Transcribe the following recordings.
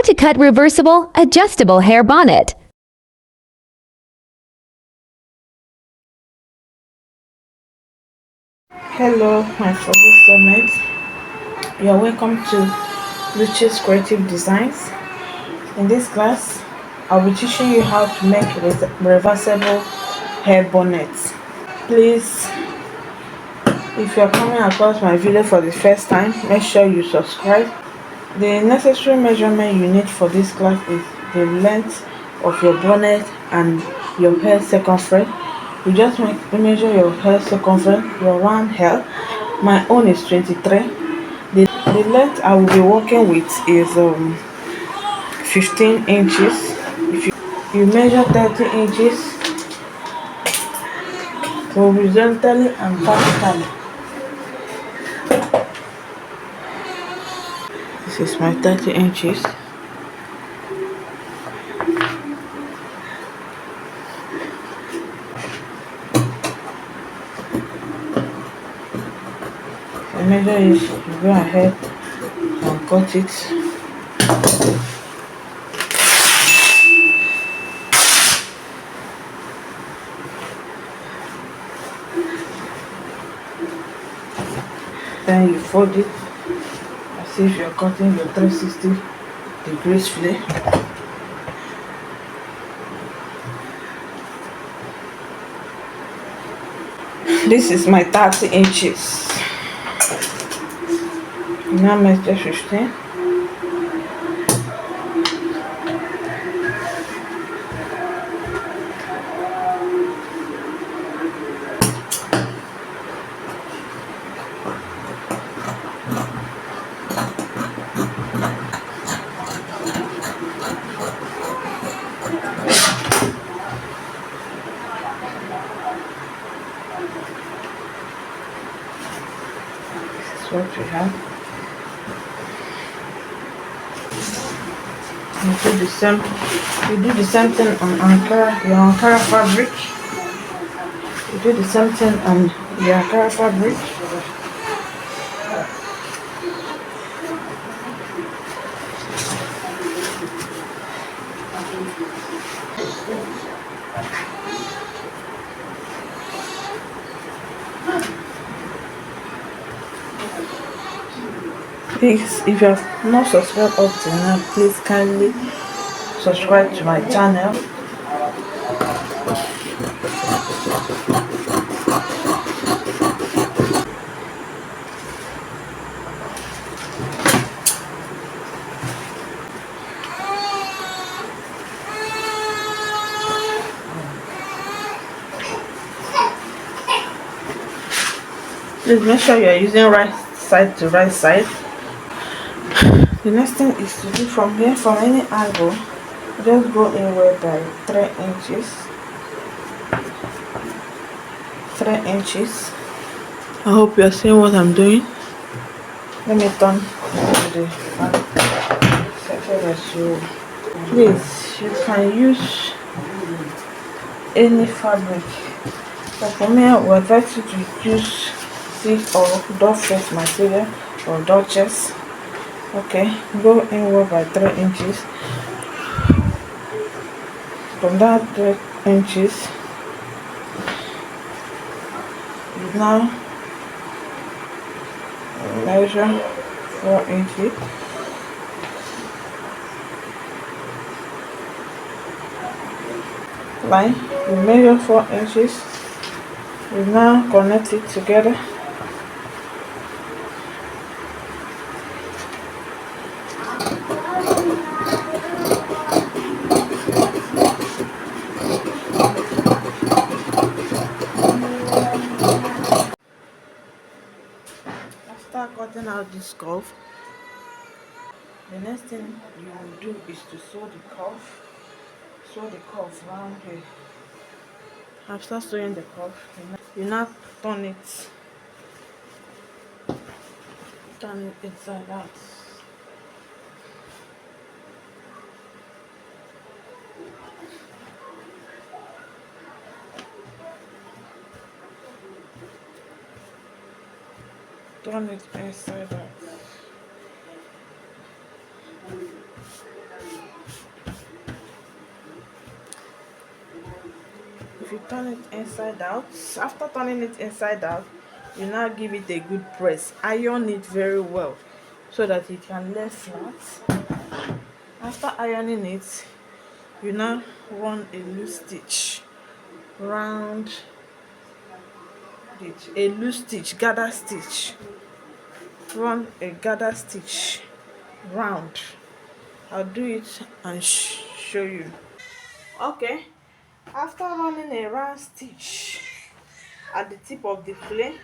How to cut reversible, adjustable hair bonnet. Hello, my fellow soulmates. You're welcome to Luchi's Creative Designs. In this class, I'll be teaching you how to make reversible hair bonnets. Please, if you're coming across my video for the first time, make sure you subscribe. The necessary measurement you need for this class is the length of your bonnet and your hair circumference. You just measure your hair circumference, your round hair. My own is 23. The length I will be working with is 15 inches. If you measure 30 inches horizontally and vertically. This is my 30 inches. The measure is you go ahead and cut it. Then you fold it as if you're cutting your 360 degrees flip. This is my 30 inches. Now measure 15. What we have. You do the same thing on your Ankara fabric. You do the same thing on your Ankara fabric. Please, if you have not subscribed up to now, please kindly subscribe to my channel. Please make sure you are using right side to right side. The next thing is to do from here, from any angle, just go inward by 3 inches. 3 inches. I hope you are seeing what I'm doing. Let me turn to the fabric. Please, you can use any fabric. But for me, I would advise you to use silk or doll face material or Duchess. Okay, go inward by 3 inches. From that 3 inches, you now measure 4 inches. Line, you measure 4 inches. You now connect it together. After cutting out this curve, the next thing you will do is to sew the curve round here. After sewing the curve, you now turn it inside out. Turn it inside out. if you turn it inside out, after turning it inside out, you now give it a good press. Iron it very well so that it can lay flat. After ironing it, you now run a loose stitch round it, a loose stitch, gather stitch. Run a gather stitch round. I'll do it and show you. Okay, after running a round stitch at the tip of the flame,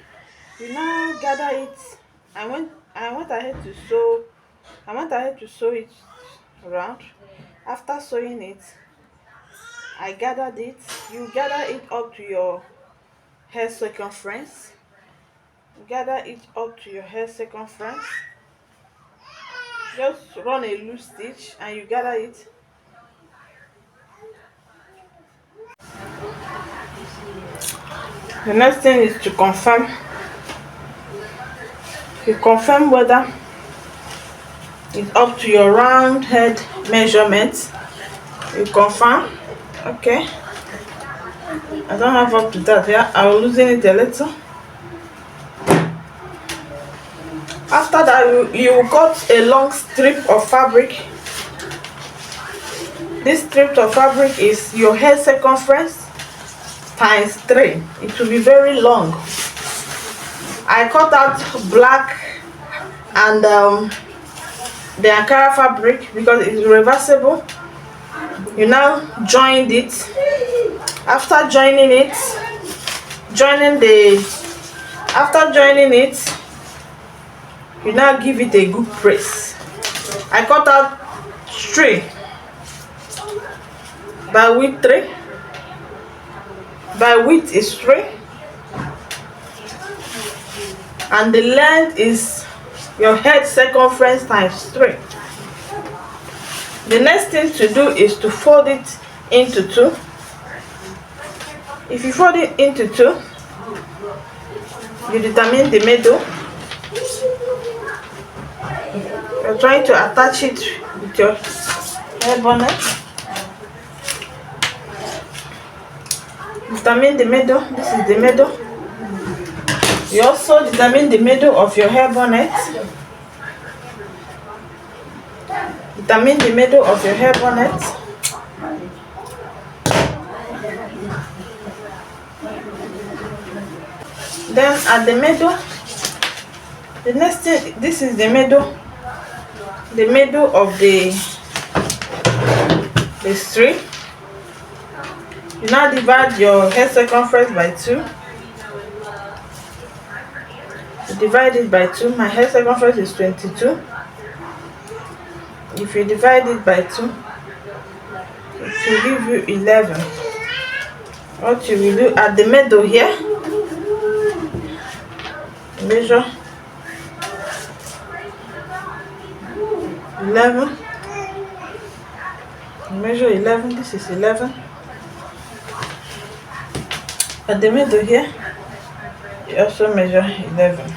you now gather it. I went ahead to sew it round. After sewing it, I gathered it. You gather it up to your hair circumference. Gather it up to your hair circumference. Just run a loose stitch and you gather it. The next thing is to confirm. You confirm whether it's up to your round head measurement. You confirm. Okay, I don't have up to that. Yeah, I will loosen it a little. After that, you cut a long strip of fabric. This strip of fabric is your hair circumference times 3. It will be very long. I cut out black and the Ankara fabric because it's reversible. You now joined it. After joining it, you now give it a good press. I cut out 3 by width 3. By width is 3, and the length is your head circumference times 3. The next thing to do is to fold it into 2. If you fold it into 2, you determine the middle. You're trying to attach it with your hair bonnet. Determine the middle. This is the middle. You also determine the middle of your hair bonnet. Determine the middle of your hair bonnet. Then at the middle, the next thing, this is the middle of the strip. You now divide your hair circumference by 2. You divide it by 2. My hair circumference is 22. If you divide it by 2, it will give you 11. What you will do at the middle here, measure 11. Measure 11. This is 11. At the middle here, you also measure 11.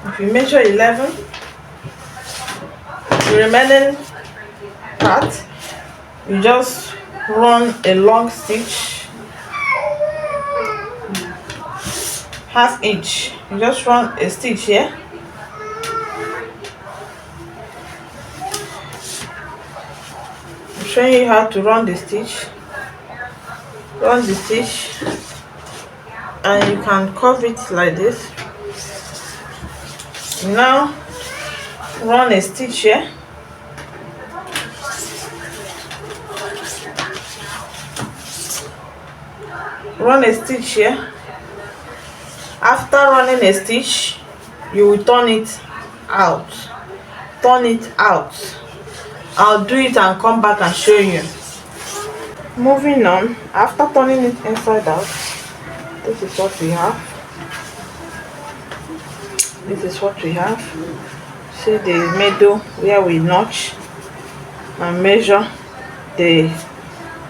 If you measure 11, the remaining part, you just run a long stitch, ½ inch. You just run a stitch here. I'm showing you how to run the stitch. Run the stitch, and you can curve it like this. Now run a stitch here. Run a stitch here. After running a stitch, you will turn it out. Turn it out. I'll do it and come back and show you. Moving on, after turning it inside out, this is what we have. This is what we have. See the middle where we notch and measure the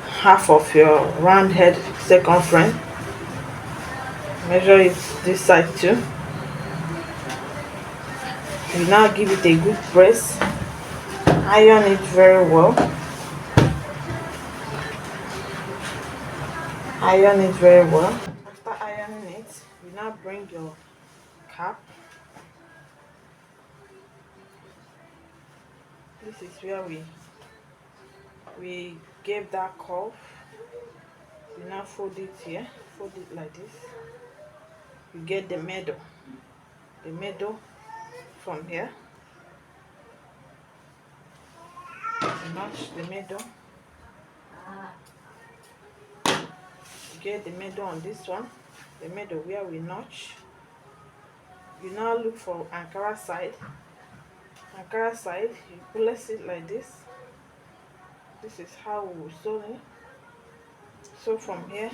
half of your round head circumference. Measure it this side too. You now give it a good press. Iron it very well. Iron it very well. After ironing it, you now bring your cap. This is where we gave that curve. You now fold it here, fold it like this. You get the middle from here. You notch the middle. You get the middle on this one, the middle where we notch. You now look for Ankara side. Ankara side, you place it like this. This is how we will sew it. So from here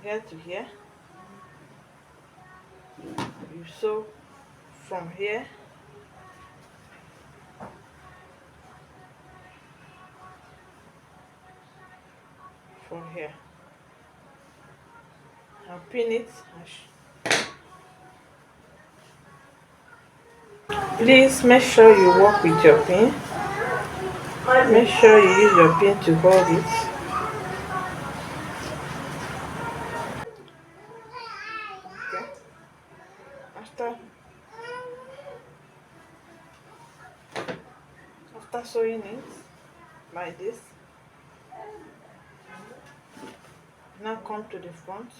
to here, you sew from here from here and pin it. Please make sure you work with your pin. Make sure you use your pin to hold it. Okay. After sewing it like this, now come to the front.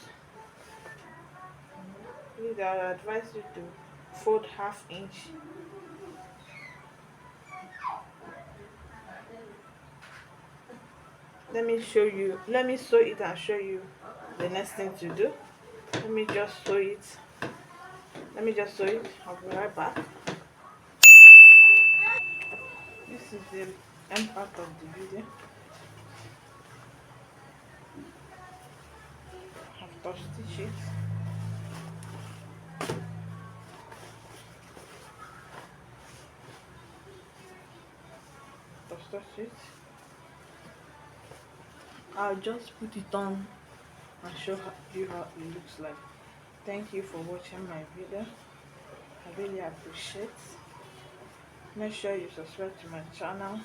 Please, I advise you to fold ½ inch. Let me sew it and show you the next thing to do. Let me just sew it. I'll be right back. This is the end part of the video. I've touched stitch it. Touch it. I'll just put it on and show you how it looks like. Thank you for watching my video. I really appreciate. Make sure you subscribe to my channel.